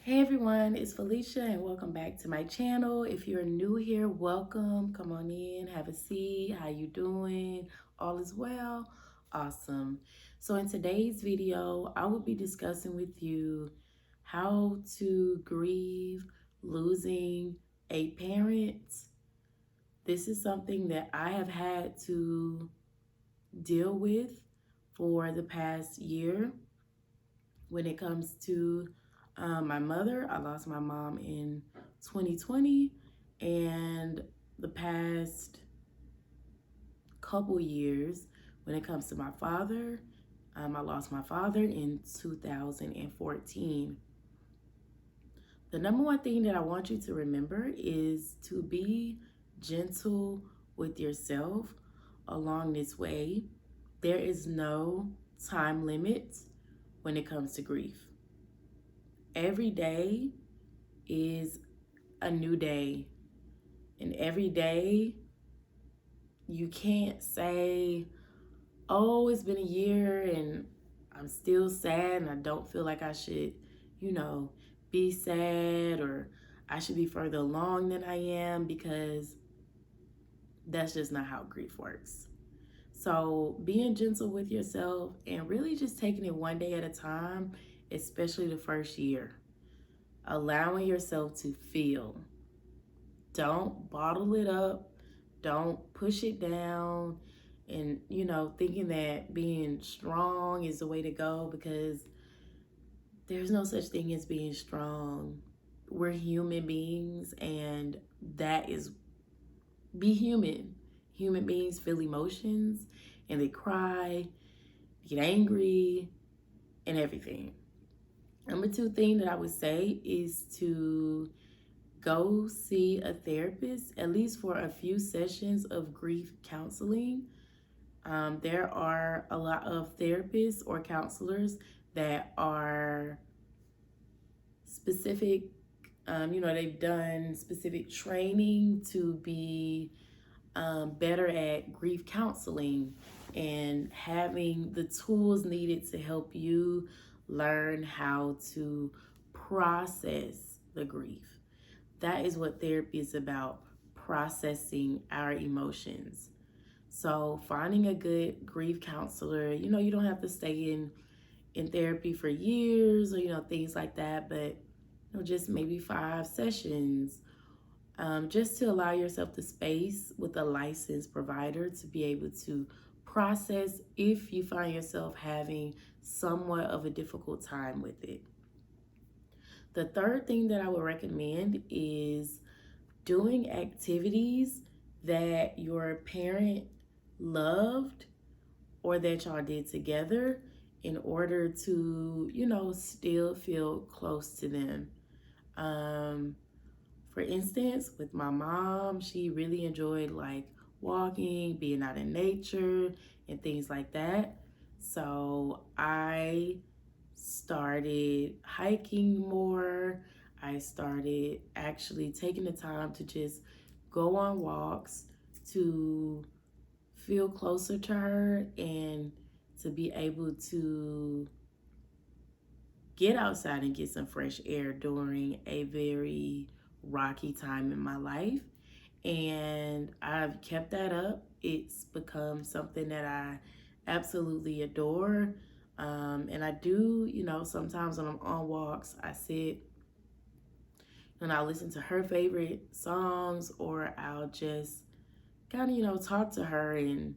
Hey everyone, it's Felicia and welcome back to my channel. If you're new here, welcome. Come on in, have a seat. How you doing? All is well? Awesome. So in today's video, I will be discussing with you how to grieve losing a parent. This is something that I have had to deal with for the past year. When it comes to my mother, I lost my mom in 2020, and the past couple years, when it comes to my father, I lost my father in 2014. The number one thing that I want you to remember is to be gentle with yourself along this way. There is no time limit when it comes to grief. Every day is a new day. And every day, you can't say, oh, it's been a year and I'm still sad and I don't feel like I should, be sad, or I should be further along than I am, because that's just not how grief works. So being gentle with yourself and really just taking it one day at a time, especially the first year. Allowing yourself to feel. Don't bottle it up. Don't push it down. And, thinking that being strong is the way to go, because there's no such thing as being strong. We're human beings, and that is be human. Human beings feel emotions and they cry, get angry, and everything. Number two thing that I would say is to go see a therapist, at least for a few sessions of grief counseling. There are a lot of therapists or counselors that are specific, they've done specific training to be better at grief counseling and having the tools needed to help you learn how to process the grief. That is what therapy is about, processing our emotions. So finding a good grief counselor, you don't have to stay in therapy for years, or things like that, but just maybe 5 sessions, just to allow yourself the space with a licensed provider to be able to process if you find yourself having somewhat of a difficult time with it. The third thing that I would recommend is doing activities that your parent loved or that y'all did together in order to, still feel close to them. For instance, with my mom, she really enjoyed like walking, being out in nature, and things like that. So I started hiking more. I started actually taking the time to just go on walks to feel closer to her and to be able to get outside and get some fresh air during a very rocky time in my life. And I've kept that up. It's become something that I absolutely adore. And I do, sometimes when I'm on walks, I sit and I'll listen to her favorite songs, or I'll just kind of, talk to her and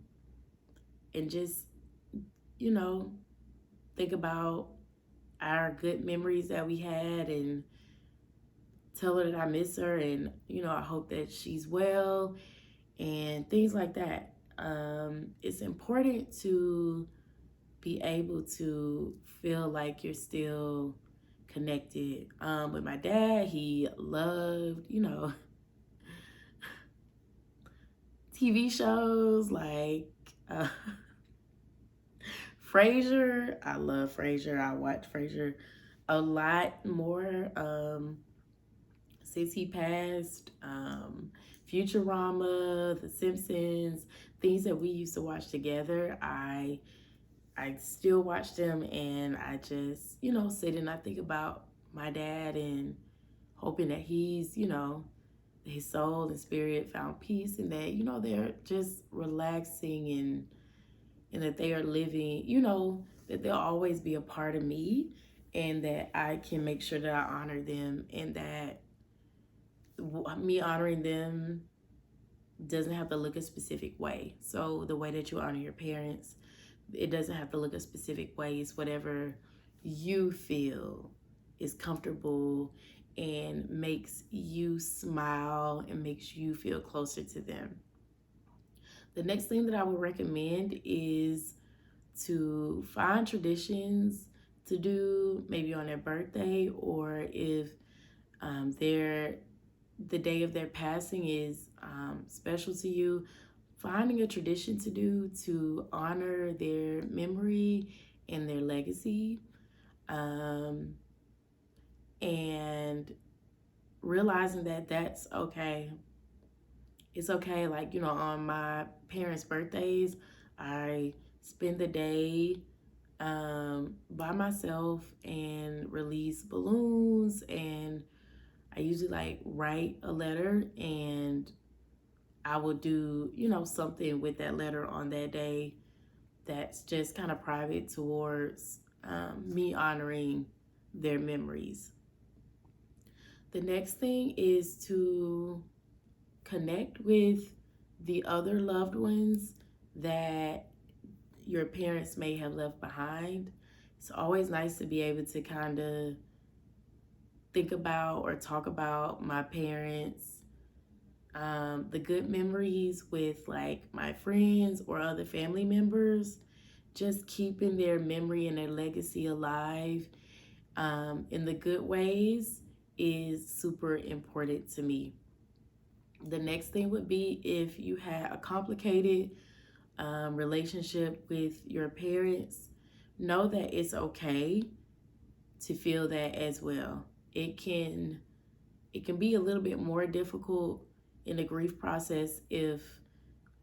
just, you know, think about our good memories that we had, and tell her that I miss her, and I hope that she's well and things like that. It's important to be able to feel like you're still connected. With my dad, he loved, TV shows like uh, Frasier. I love Frasier. I watch Frasier a lot more since he passed. Futurama, The Simpsons, things that we used to watch together. I still watch them, and I just, sit and I think about my dad and hoping that he's, his soul and spirit found peace, and that, they're just relaxing, and that they are living, that they'll always be a part of me, and that I can make sure that I honor them, and that me honoring them doesn't have to look a specific way. So the way that you honor your parents, it doesn't have to look a specific way. It's whatever you feel is comfortable and makes you smile and makes you feel closer to them. The next thing that I would recommend is to find traditions to do, maybe on their birthday, or if the day of their passing is special to you, finding a tradition to do to honor their memory and their legacy, and realizing that that's okay. It's okay. Like, on my parents' birthdays, I spend the day by myself and release balloons, and I usually like write a letter, and I will do, something with that letter on that day that's just kind of private towards me honoring their memories. The next thing is to connect with the other loved ones that your parents may have left behind. It's always nice to be able to kind of think about or talk about my parents, the good memories with like my friends or other family members, just keeping their memory and their legacy alive in the good ways is super important to me. The next thing would be if you had a complicated relationship with your parents, know that it's okay to feel that as well. It can be a little bit more difficult in the grief process if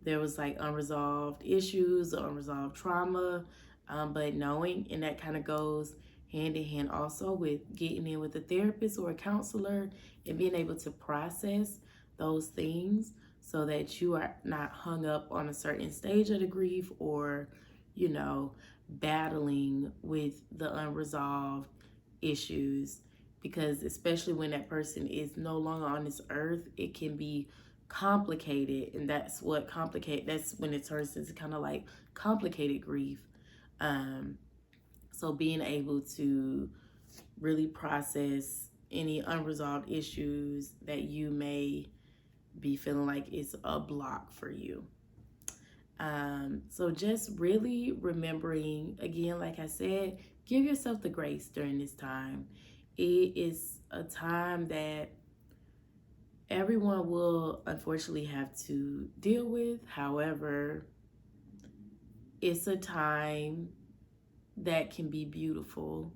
there was like unresolved issues or unresolved trauma, but knowing, and that kind of goes hand in hand also with getting in with a therapist or a counselor and being able to process those things so that you are not hung up on a certain stage of the grief, or battling with the unresolved issues, because especially when that person is no longer on this earth, it can be complicated, and that's when it turns into kind of like complicated grief. So being able to really process any unresolved issues that you may be feeling like it's a block for you. So just really remembering, again, like I said, give yourself the grace during this time. It is a time that everyone will unfortunately have to deal with. However, it's a time that can be beautiful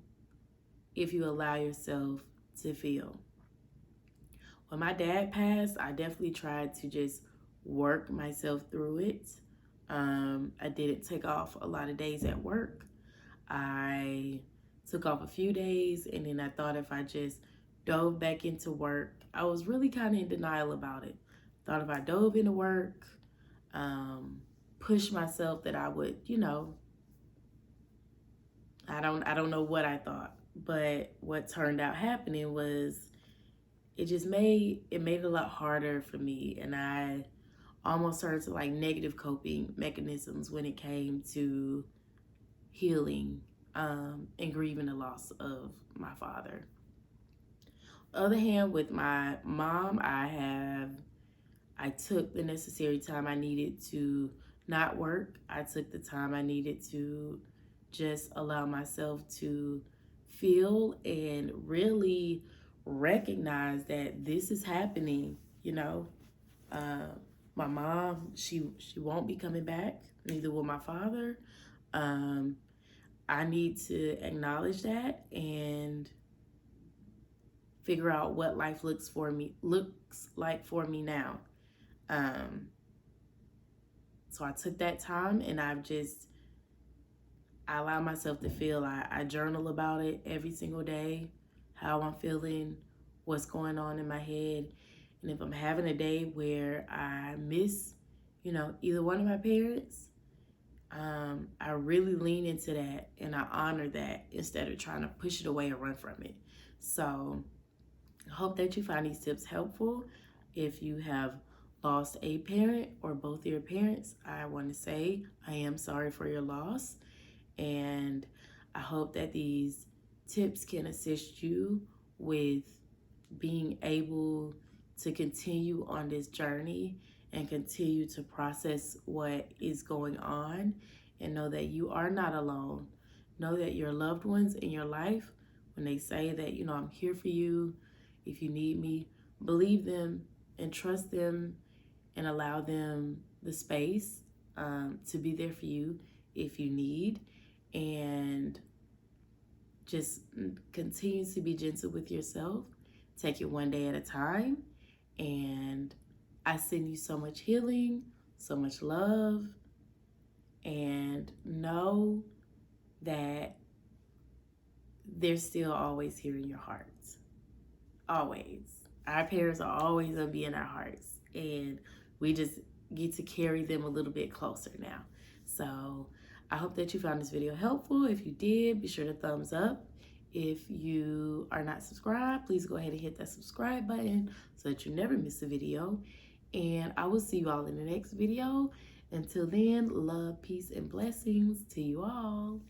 if you allow yourself to feel. When my dad passed, I definitely tried to just work myself through it. I didn't take off a lot of days at work. I took off a few days, and then I thought if I just dove back into work, I was really kind of in denial about it. Thought if I dove into work, pushed myself, that I would, I don't know what I thought, but what turned out happening was it made it a lot harder for me, and I almost turned to like negative coping mechanisms when it came to healing and grieving the loss of my father. On the other hand, with my mom, I took the necessary time I needed to not work. I took the time I needed to just allow myself to feel and really recognize that this is happening. My mom, she won't be coming back. Neither will my father. I need to acknowledge that and figure out what life looks like for me now. So I took that time, and I allow myself to feel. I journal about it every single day, how I'm feeling, what's going on in my head. And if I'm having a day where I miss, either one of my parents, I really lean into that and I honor that instead of trying to push it away or run from it. So I hope that you find these tips helpful. If you have lost a parent or both of your parents, I want to say I am sorry for your loss. And I hope that these tips can assist you with being able to continue on this journey and continue to process what is going on and know that you are not alone. Know that your loved ones in your life, when they say that, I'm here for you if you need me, believe them and trust them and allow them the space to be there for you if you need. And just continue to be gentle with yourself. Take it one day at a time. And I send you so much healing, so much love. And know that they're still always here in your hearts. Always. Our parents are always going to be in our hearts. And we just get to carry them a little bit closer now. So I hope that you found this video helpful. If you did, be sure to thumbs up. If you are not subscribed, please go ahead and hit that subscribe button so that you never miss a video. And I will see you all in the next video. Until then, love, peace, and blessings to you all.